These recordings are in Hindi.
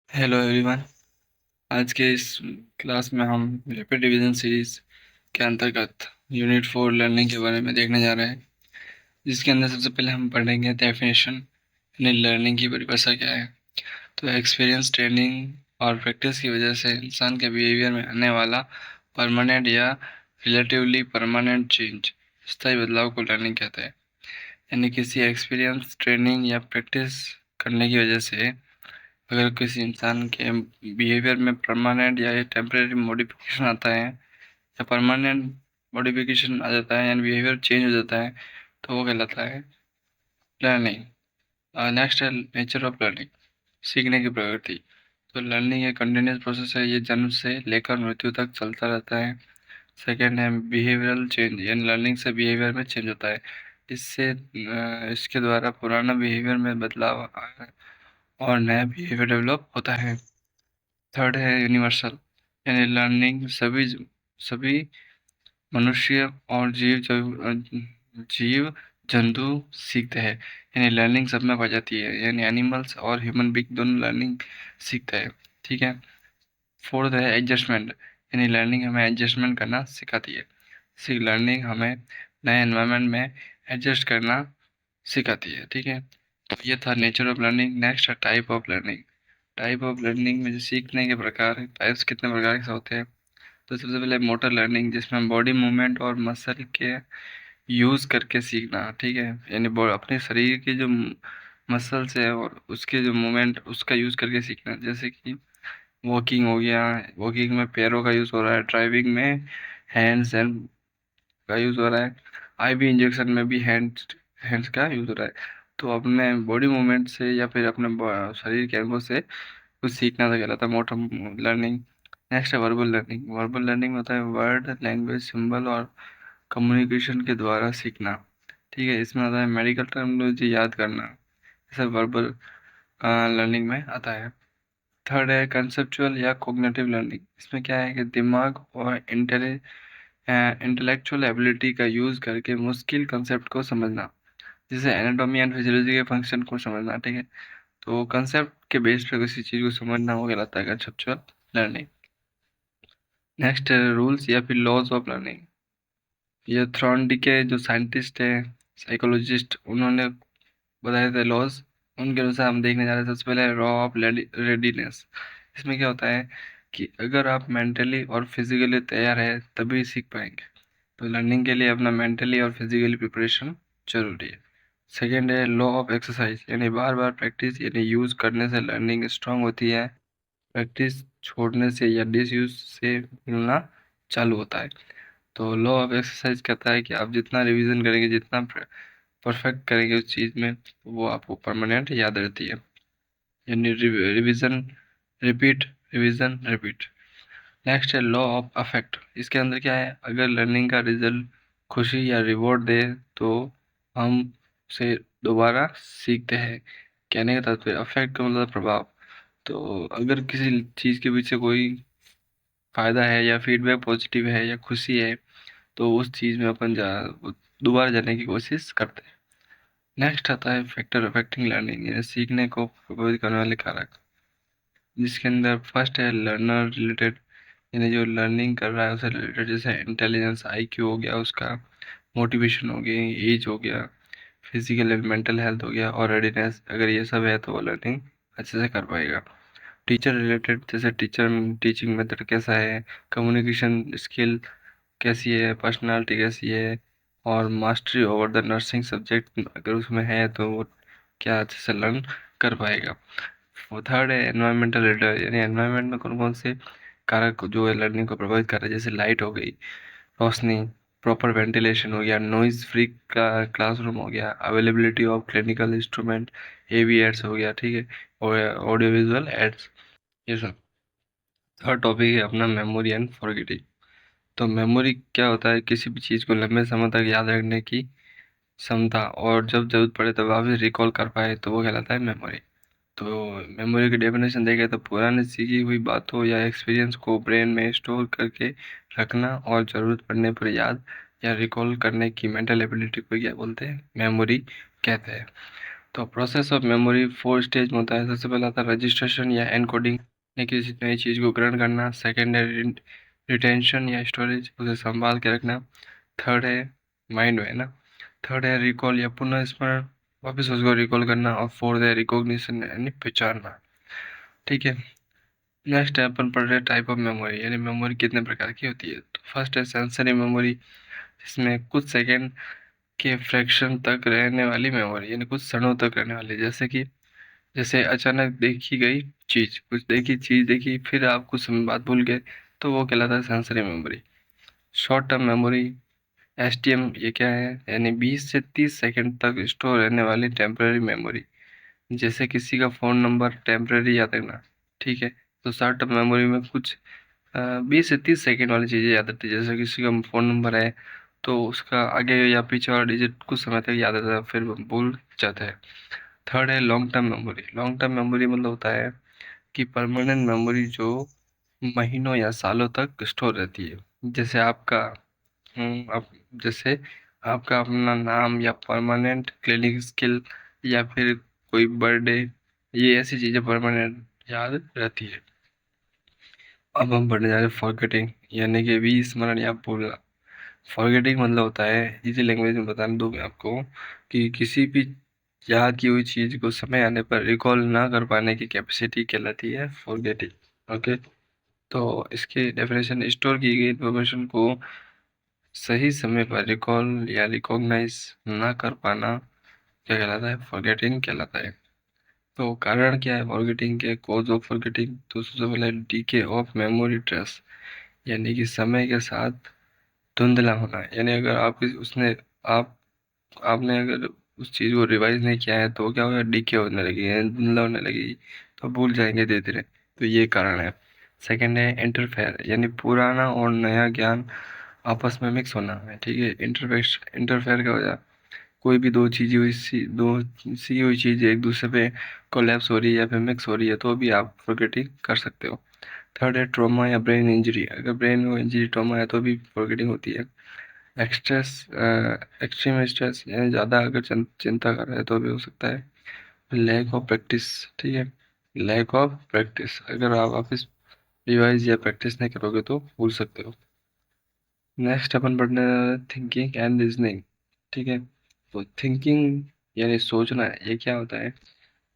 Hello everyone. आज के इस क्लास में हम रैपिड रिवीजन सीरीज के अंतर्गत यूनिट 4 लर्निंग के बारे में देखने जा रहे हैं, जिसके अंदर सबसे पहले हम पढ़ेंगे डेफिनेशन यानी लर्निंग की परिभाषा क्या है। तो एक्सपीरियंस, ट्रेनिंग और प्रैक्टिस की वजह से इंसान के बिहेवियर में आने वाला परमानेंट या रिलेटिवली परमानेंट चेंज, स्थायी बदलाव को लर्निंग कहते हैं। यानी किसी एक्सपीरियंस, ट्रेनिंग या प्रैक्टिस करने की वजह से अगर किसी इंसान के बिहेवियर में परमानेंट या टेम्परेरी मॉडिफिकेशन आता है या परमानेंट मॉडिफिकेशन आ जाता है यानी बिहेवियर चेंज हो जाता है, तो वो कहलाता है लर्निंग। नेक्स्ट है नेचर ऑफ लर्निंग, सीखने की प्रकृति। तो लर्निंग एक कंटिन्यूस प्रोसेस है, ये जन्म से लेकर मृत्यु तक चलता रहता है। सेकेंड है बिहेवियरल चेंज, यानी लर्निंग से बिहेवियर में चेंज होता है। इसके द्वारा पुराना बिहेवियर में बदलाव और नया बिहेवियर डेवलप होता है। थर्ड है यूनिवर्सल, यानी लर्निंग सभी मनुष्य और जीव जंतु सीखते हैं, यानी लर्निंग सब में पाई जाती है, यानी एनिमल्स और ह्यूमन बीइंग दोनों लर्निंग सीखते हैं। ठीक है। फोर्थ है एडजस्टमेंट, यानी लर्निंग हमें एडजस्टमेंट करना सिखाती है। लर्निंग हमें नए एनवायरनमेंट में एडजस्ट करना सिखाती है। ठीक है। तो ये था नेचर ऑफ लर्निंग। नेक्स्ट है type of learning. Type of learning में जो सीखने के प्रकार, टाइप्स कितने प्रकार के होते हैं। तो सबसे पहले मोटर लर्निंग, जिसमें बॉडी मूवमेंट और मसल के यूज़ करके सीखना। ठीक है। यानी अपने शरीर के जो मसल्स है और उसके जो मूवमेंट उसका यूज़ करके सीखना, जैसे कि वॉकिंग हो गया, वॉकिंग में पैरों का यूज़ हो रहा है, ड्राइविंग में हैंड्स एंड का यूज़ हो रहा है, आईवी इंजेक्शन में भी हैंड्स का यूज़ हो रहा है। तो अपने बॉडी मूवमेंट से या फिर अपने शरीर के अंगों से कुछ सीखना था, कहलाता है मोटर लर्निंग। नेक्स्ट है वर्बल लर्निंग। वर्बल लर्निंग में होता है वर्ड, लैंग्वेज, सिंबल और कम्युनिकेशन के द्वारा सीखना। ठीक है। इसमें आता है मेडिकल टर्मिनोलॉजी याद करना, ये सब वर्बल लर्निंग में आता है। थर्ड है कंसेप्चुअल या कॉग्निटिव लर्निंग। इसमें क्या है कि दिमाग और इंटेलेक्चुअल एबिलिटी का यूज़ करके मुश्किल कंसेप्ट को समझना, जैसे एनाटॉमी एंड फिजियोलॉजी के फंक्शन को समझना। ठीक है। तो कंसेप्ट के बेस पे किसी चीज़ को समझना हो कहलाता है कंसेप्चुअल लर्निंग। नेक्स्ट है रूल्स या फिर लॉज ऑफ लर्निंग। ये थ्रॉन्डी के जो साइंटिस्ट हैं, साइकोलॉजिस्ट, उन्होंने बताए थे लॉज। उनके अनुसार हम देखने जा रहे हैं सबसे पहले रॉ ऑफ रेडीनेस। इसमें क्या होता है कि अगर आप मेंटली और फिजिकली तैयार है तभी सीख पाएंगे। तो लर्निंग के लिए अपना मेंटली और फिजिकली प्रिपरेशन जरूरी है। सेकेंड है लॉ ऑफ एक्सरसाइज, यानी बार बार प्रैक्टिस यानी यूज करने से लर्निंग स्ट्रांग होती है। प्रैक्टिस छोड़ने से या डिसयूज से मिलना चालू होता है। तो लॉ ऑफ एक्सरसाइज कहता है कि आप जितना रिवीजन करेंगे, जितना परफेक्ट करेंगे उस चीज़ में, वो आपको परमानेंट याद रहती है। यानी revision repeat, revision repeat. Next है लॉ ऑफ अफेक्ट। इसके अंदर क्या है, अगर लर्निंग का रिजल्ट खुशी या रिवॉर्ड दे तो हम उसे दोबारा सीखते हैं। कहने का तात्पर्य अफेक्ट का मतलब प्रभाव। तो अगर किसी चीज़ के पीछे कोई फायदा है या फीडबैक पॉजिटिव है या खुशी है, तो उस चीज़ में अपन दोबारा जाने की कोशिश करते हैं। नेक्स्ट आता है फैक्टर अफेक्टिंग लर्निंग, यानी सीखने को प्रभावित करने वाले कारक, जिसके अंदर फर्स्ट है लर्नर रिलेटेड, यानी जो लर्निंग कर रहा है उसे रिलेटेड, जैसे इंटेलिजेंस, आईक्यू हो गया उसका, मोटिवेशन हो गई, एज हो गया, फिजिकल एंड मेंटल हेल्थ हो गया और रेडीनेस। अगर ये सब है तो वो लर्निंग अच्छे से कर पाएगा। टीचर रिलेटेड, जैसे टीचिंग मेथड कैसा है, कम्युनिकेशन स्किल कैसी है, पर्सनालिटी कैसी है, और mastery over the nursing subject अगर उसमें है तो वो क्या अच्छे से लर्न कर पाएगा। वो थर्ड है एनवायरमेंटल रिलेटेड, यानी एनवायरमेंट में कौन कौन से कारक जो है लर्निंग को प्रभावित कर रहे हैं, जैसे लाइट हो गई, रोशनी, प्रॉपर वेंटिलेशन हो गया, नॉइज फ्री का क्लासरूम हो गया, availability of clinical instrument, AV aids हो गया। ठीक है। और ऑडियो विजुअल एड्स, ये सब। थर्ड टॉपिक है अपना मेमोरी एंड फॉरगेटिंग। तो मेमोरी क्या होता है, किसी भी चीज़ को लंबे समय तक याद रखने की क्षमता, और जब जरूरत पड़े तब वापस रिकॉल कर पाए, तो वो कहलाता है मेमोरी। तो मेमोरी की डेफिनेशन देखें तो पुरानी सीखी हुई बातों या एक्सपीरियंस को ब्रेन में स्टोर करके रखना और ज़रूरत पड़ने पर याद या रिकॉल करने की मेंटल एबिलिटी को क्या बोलते हैं, मेमोरी कहते हैं। तो प्रोसेस ऑफ मेमोरी 4 स्टेज में होता है। सबसे पहला आता है रजिस्ट्रेशन या एनकोडिंग, या किसी नई चीज़ को ग्रहण करना। सेकेंड है रिटेंशन या स्टोरेज, उसे संभाल के रखना। थर्ड है माइंड में ना। थर्ड है रिकॉल या पुनः स्मरण, वापस उसको रिकॉल करना। और फोर्थ है रिकॉग्निशन यानी पहचानना। ठीक है। नेक्स्ट है अपन पढ़ रहे हैं टाइप ऑफ मेमोरी, यानी मेमोरी कितने प्रकार की होती है। तो फर्स्ट है सेंसरी मेमोरी, जिसमें कुछ सेकेंड के फ्रैक्शन तक रहने वाली मेमोरी, यानी कुछ क्षणों तक रहने वाली। जैसे अचानक देखी गई चीज, कुछ देखी चीज देखी, फिर आप कुछ समय बाद भूल गए, तो वो कहलाता है sensory memory. Short term memory, STM, ये क्या है, यानी 20 से 30 सेकंड तक स्टोर रहने वाली टेम्पररी मेमोरी। जैसे किसी का फ़ोन नंबर टेम्पररी याद रखना। ठीक है। तो शॉर्ट टर्म मेमोरी में कुछ 20 से 30 सेकंड वाली चीज़ें याद रहती है। जैसे किसी का फ़ोन नंबर है तो उसका आगे या पीछे वाला डिजिट कुछ समय तक याद रहता है, फिर वो भूल जाता है। थर्ड है long term memory. Long term memory मतलब होता है कि परमानेंट मेमोरी जो महीनों या सालों तक स्टोर रहती है। जैसे आपका आप जैसे आपका अपना नाम या परमानेंट क्लिनिक स्किल या फिर कोई बर्थडे, ये ऐसी चीज़ें परमानेंट याद रहती है। अब हम पढ़ने जा रहे हैं फॉरगेटिंग, यानी कि विस्मरण या भूलना। फॉरगेटिंग मतलब होता है, इजी लैंग्वेज में बताने दो मैं आपको, कि किसी भी याद की हुई चीज़ को समय आने पर रिकॉल ना कर पाने की कैपेसिटी कहलाती है फॉरगेटिंग। ओके। तो इसकी डेफिनेशन, स्टोर की गई इन्फॉर्मेशन को सही समय पर रिकॉल या रिकॉग्नाइज ना कर पाना क्या कहलाता है, फॉरगेटिंग कहलाता है। तो कारण क्या है फॉरगेटिंग के, कॉज ऑफ फॉरगेटिंग। तो सबसे पहले डीके ऑफ मेमोरी ट्रेस, यानी कि समय के साथ धुंधला होना। यानी अगर आप उसने आप आपने अगर उस चीज़ को रिवाइज नहीं किया है तो क्या होगा, डीके होने लगेगी, यानी धुंधला होने लगेगी, तो भूल जाएंगे धीरे धीरे। तो ये कारण है। सेकंड है इंटरफेयर, यानी पुराना और नया ज्ञान आपस में मिक्स होना है। ठीक है। इंटरफेयर क्या हो जाए, कोई भी दो सी हुई चीज़ एक दूसरे पे कोलैप्स हो रही है या फिर मिक्स हो रही है, तो भी आप फॉरगेटिंग कर सकते हो। थर्ड है ट्रॉमा या ब्रेन इंजरी, अगर ब्रेन में इंजरी ट्रॉमा है तो भी फॉरगेटिंग होती है। एक्स्ट्रेस, एक्सट्रीम स्ट्रेस, यानी ज़्यादा अगर चिंता कर रहा है तो भी हो सकता है। लैक ऑफ प्रैक्टिस, ठीक है, लैक ऑफ प्रैक्टिस, अगर आप वापस रिवाइज या प्रैक्टिस नहीं करोगे तो भूल सकते हो। नेक्स्ट अपन पढ़ने थिंकिंग एंड रीजनिंग। ठीक है। तो थिंकिंग यानी सोचना, ये क्या होता है।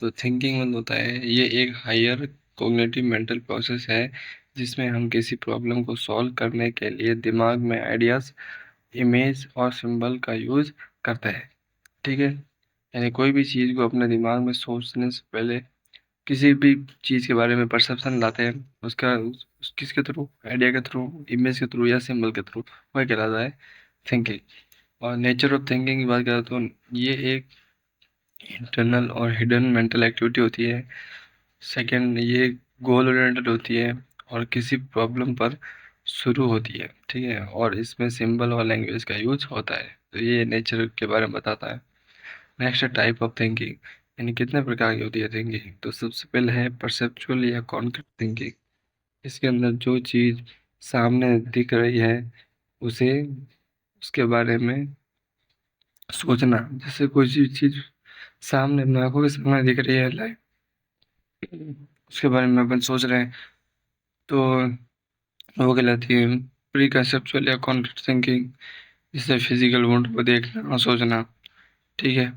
तो थिंकिंग मतलब होता है, ये एक हायर कॉग्निटिव मेंटल प्रोसेस है जिसमें हम किसी प्रॉब्लम को सॉल्व करने के लिए दिमाग में आइडियाज, इमेज और सिंबल का यूज करते हैं। ठीक है। यानी कोई भी चीज़ को अपने दिमाग में सोचने से पहले किसी भी चीज़ के बारे में परसेप्शन लाते हैं, उसका किसके थ्रू, आइडिया के थ्रू, इमेज के थ्रू या सिंबल के थ्रू, वह कहलाता है थिंकिंग। और नेचर ऑफ थिंकिंग की बात करें तो ये एक इंटरनल और हिडन मेंटल एक्टिविटी होती है। सेकंड, ये गोल ओरिएंटेड होती है और किसी प्रॉब्लम पर शुरू होती है। ठीक है। और इसमें सिंबल और लैंग्वेज का यूज होता है। तो ये नेचर के बारे में बताता है। नेक्स्ट है टाइप ऑफ थिंकिंग, यानी कितने प्रकार की होती है थिंकिंग। तो सबसे पहले है परसेप्चुअल या कॉन्क्रीट थिंकिंग। इसके अंदर जो चीज़ सामने दिख रही है उसे उसके बारे में सोचना। जैसे कोई चीज़ सामने अपने आंखों के सामने दिख रही है, लाइक उसके बारे में अपन सोच रहे हैं, तो वो कहलाती है प्री कंसेप्चुअल या कॉन्क्रीट थिंकिंग। जैसे फिजिकल वर्ल्ड को देखना और सोचना। ठीक है।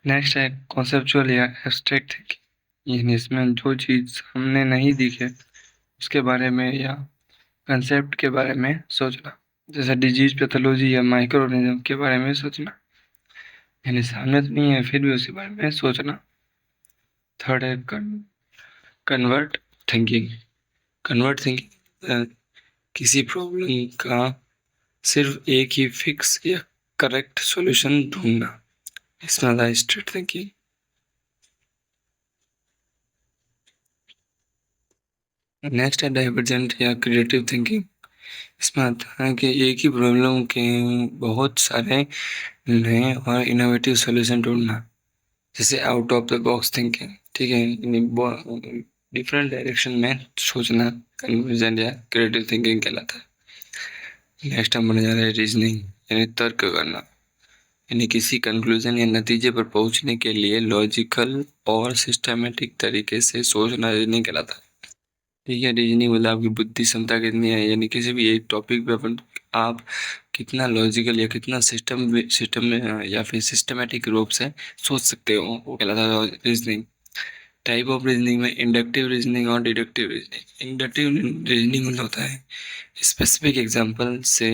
नेक्स्ट है कॉन्सेप्चुअल या एब्स्ट्रैक्ट थिंकिंग, यानी इसमें जो चीज़ सामने नहीं दिखे उसके बारे में या कंसेप्ट के बारे में सोचना। जैसे डिजीज पैथोलॉजी या माइक्रो ऑर्गेनिज्म के बारे में सोचना, यानी सामने तो नहीं है फिर भी उसके बारे में सोचना। थर्ड है कन्वर्ट थिंकिंग। कन्वर्ट थिंकिंग किसी प्रॉब्लम का सिर्फ एक ही फिक्स या करेक्ट सॉल्यूशन ढूंढना, इसमें आता है स्ट्रेट थिंकिंग। नेक्स्ट है डाइवर्जेंट या क्रिएटिव थिंकिंग। इसमें आता है कि एक ही प्रॉब्लम के बहुत सारे नए और इनोवेटिव सॉल्यूशन ढूंढना, जैसे out of the box thinking. ठीक है। डिफरेंट डायरेक्शन में सोचना कन्वर्जेंट या क्रिएटिव थिंकिंग कहलाता है। नेक्स्ट हम बनने जा रहे हैं रीजनिंग, यानी तर्क करना। यानी किसी कंक्लूजन या नतीजे पर पहुंचने के लिए लॉजिकल और सिस्टमेटिक तरीके से सोचना रीजनिंग कहलाता है। ठीक है, रीजनिंग मतलब आपकी बुद्धि क्षमता कितनी है, यानी किसी भी एक टॉपिक पे अपन आप कितना लॉजिकल या कितना सिस्टम में या फिर सिस्टमेटिक रूप से सोच सकते हो, वो कहलाता है रीजनिंग। टाइप ऑफ रीजनिंग में इंडक्टिव रीजनिंग और डिडक्टिव रीजनिंग। इंडक्टिव रीजनिंग मतलब होता है स्पेसिफिक एग्जांपल से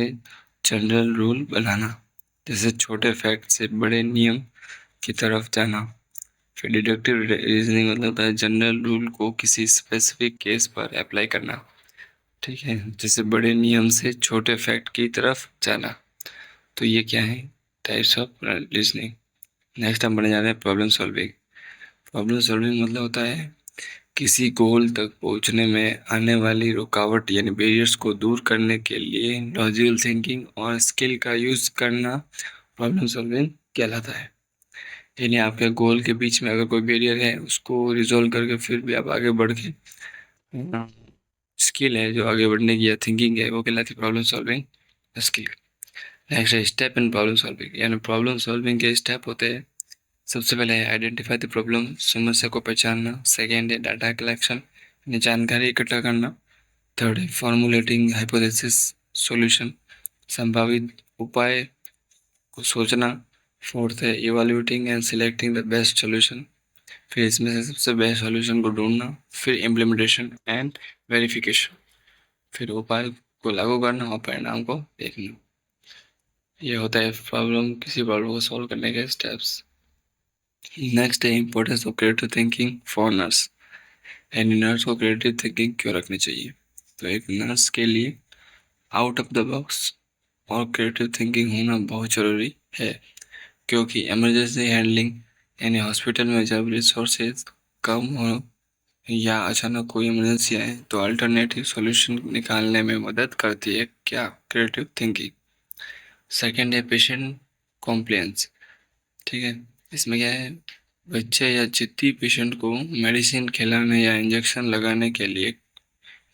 जनरल रूल बनाना, जैसे छोटे फैक्ट से बड़े नियम की तरफ जाना। फिर डिडक्टिव रीजनिंग मतलब होता है जनरल रूल को किसी स्पेसिफिक केस पर अप्लाई करना। ठीक है, जैसे बड़े नियम से छोटे फैक्ट की तरफ जाना। तो ये क्या है, टाइप्स ऑफ रीजनिंग। नेक्स्ट हम बढ़ने जा रहे हैं प्रॉब्लम सॉल्विंग। प्रॉब्लम सॉल्विंग मतलब होता है किसी गोल तक पहुंचने में आने वाली रुकावट यानी बैरियर्स को दूर करने के लिए लॉजिकल थिंकिंग और स्किल का यूज करना प्रॉब्लम सॉल्विंग कहलाता है। यानी आपके गोल के बीच में अगर कोई बैरियर है उसको रिजॉल्व करके फिर भी आप आगे बढ़ के स्किल है जो आगे बढ़ने की या थिंकिंग है वो कहलाती है प्रॉब्लम सॉल्विंग स्किल। नेक्स्ट है स्टेप इन प्रॉब्लम सॉल्विंग। यानी प्रॉब्लम सॉल्विंग के स्टेप होते हैं, सबसे पहले है आइडेंटिफाई द प्रॉब्लम, समस्या को पहचानना। सेकेंड है डाटा कलेक्शन, यानी जानकारी इकट्ठा करना। थर्ड है फॉर्मुलेटिंग हाइपोथेसिस सॉल्यूशन, संभावित उपाय को सोचना। फोर्थ है evaluating and selecting the best solution, फिर इसमें से सबसे बेस्ट सॉल्यूशन को ढूंढना। फिर इम्प्लीमेंटेशन एंड वेरिफिकेशन, फिर उपाय को लागू करना और परिणाम को देखना। ये होता है किसी प्रॉब्लम को सॉल्व करने के स्टेप्स। नेक्स्ट है importance of creative thinking for nurse. यानी नर्स को क्रिएटिव थिंकिंग क्यों रखनी चाहिए। तो एक नर्स के लिए आउट ऑफ द बॉक्स और क्रिएटिव थिंकिंग होना बहुत ज़रूरी है, क्योंकि इमरजेंसी हैंडलिंग यानी हॉस्पिटल में जब रिसोर्सेज कम हो या अचानक कोई इमरजेंसी आए तो अल्टरनेटिव सॉल्यूशन निकालने में मदद करती है क्या, क्रिएटिव थिंकिंग। सेकेंड है पेशेंट कॉम्प्लेंस। ठीक है, इसमें क्या है, बच्चे या जिद्दी पेशेंट को मेडिसिन खिलाने या इंजेक्शन लगाने के लिए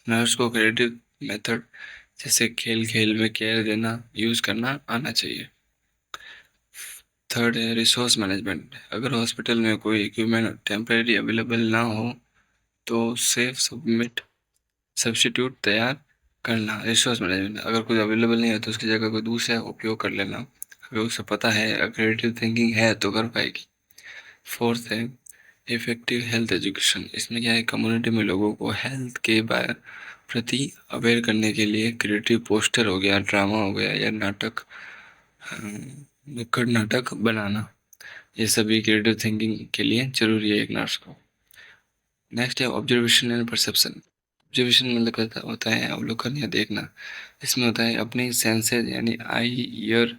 नर्स को क्रिएटिव मेथड जैसे खेल खेल में केयर देना यूज़ करना आना चाहिए। थर्ड है रिसोर्स मैनेजमेंट। अगर हॉस्पिटल में कोई इक्विपमेंट टेम्परेरी अवेलेबल ना हो तो सेफ सब्स्टिट्यूट तैयार करना। रिसोर्स मैनेजमेंट, अगर कोई अवेलेबल नहीं है तो उसकी जगह कोई दूसरा उपयोग कर लेना, अगर उसे पता है क्रिएटिव थिंकिंग है तो कर पाएगी। फोर्थ है इफेक्टिव हेल्थ एजुकेशन। इसमें क्या है, कम्युनिटी में लोगों को हेल्थ के बारे प्रति अवेयर करने के लिए क्रिएटिव पोस्टर हो गया, ड्रामा हो गया या नाटक, नुक्कड़ नाटक बनाना, ये सभी क्रिएटिव थिंकिंग के लिए जरूरी है एक नर्स को। नेक्स्ट है ऑब्जर्वेशन एंड परसेप्शन। ऑब्जर्वेशन मतलब होता है अवलोकन या देखना। इसमें होता है अपनी सेंसेस यानी आई ईयर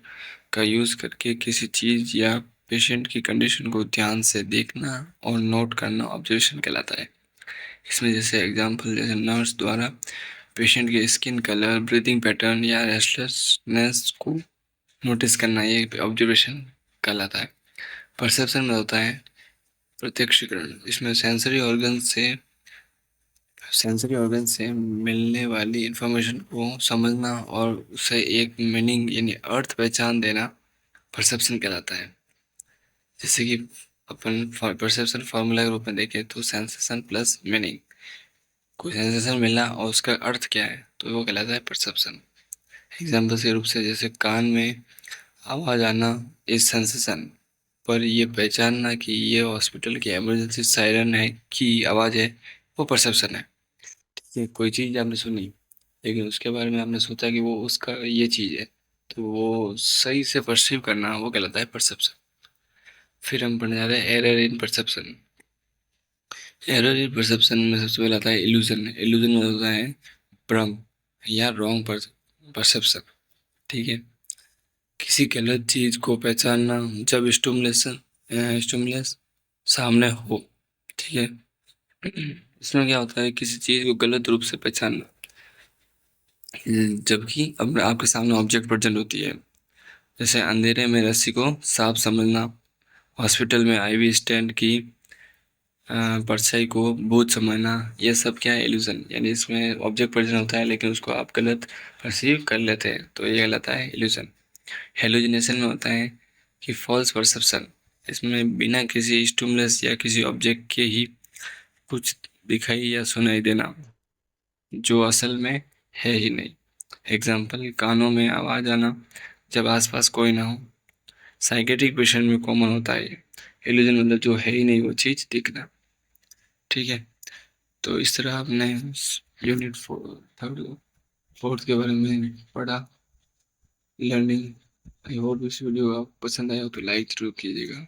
का यूज़ करके किसी चीज़ या पेशेंट की कंडीशन को ध्यान से देखना और नोट करना ऑब्जर्वेशन कहलाता है। इसमें जैसे एग्जांपल जैसे नर्स द्वारा पेशेंट के स्किन कलर, ब्रीदिंग पैटर्न या रेस्टलेसनेस को नोटिस करना, ये ऑब्जर्वेशन कहलाता है। परसेप्शन में होता है प्रत्यक्षीकरण। इसमें सेंसरी ऑर्गन से मिलने वाली इंफॉर्मेशन को समझना और उसे एक मीनिंग यानी अर्थ पहचान देना परसेप्शन कहलाता है। जैसे कि अपन परसेप्शन फार्मूला के रूप में देखें तो सेंसेशन प्लस मीनिंग, कोई सेंसेशन मिला और उसका अर्थ क्या है तो वो कहलाता है परसेप्शन। एग्जाम्पल के रूप से जैसे कान में आवाज़ आना इस सेंसेशन, पर ये पहचानना कि ये हॉस्पिटल की इमरजेंसी सायरन है की आवाज़ है वो परसेप्शन है। ठीक है, कोई चीज़ आपने सुनी लेकिन उसके बारे में आपने सोचा कि वो उसका ये चीज़ है, तो वो सही से परसीव करना वो कहलाता है परसेप्शन। फिर हम पढ़ने जा रहे हैं error in perception. Error in perception में सबसे पहले आता है इल्यूजन। इल्यूजन में होता है भ्रम या रॉन्ग परसेप्शन। ठीक है, किसी गलत चीज को पहचानना जब स्टिमुलस सामने हो। ठीक है, इसमें क्या होता है, किसी चीज को गलत रूप से पहचानना जबकि अब आपके सामने ऑब्जेक्ट प्रेजेंट होती है। जैसे अंधेरे में रस्सी को साफ समझना, हॉस्पिटल में आईवी स्टैंड की परछाई को भूत समझना, ये सब क्या है, इल्यूजन। यानी इसमें ऑब्जेक्ट प्रेजेंट होता है लेकिन उसको आप गलत परसीव कर लेते हैं, तो ये कहलाता है इल्यूजन। हेलुसिनेशन में होता है कि फॉल्स परसेप्शन, इसमें बिना किसी स्टिमुलस या किसी ऑब्जेक्ट के ही कुछ दिखाई या सुनाई देना जो असल में है ही नहीं। एग्जाम्पल, कानों में आवाज आना जब आसपास कोई ना हो। साइकेट्रिक पेशेंट में कॉमन होता है। इल्यूजन मतलब जो है ही नहीं वो चीज दिखना। ठीक है, तो इस तरह आपने यूनिट थर्ड फोर्थ के बारे में पढ़ा, लर्निंग। आई होप इस वीडियो आपको पसंद आया हो तो लाइक जरूर कीजिएगा।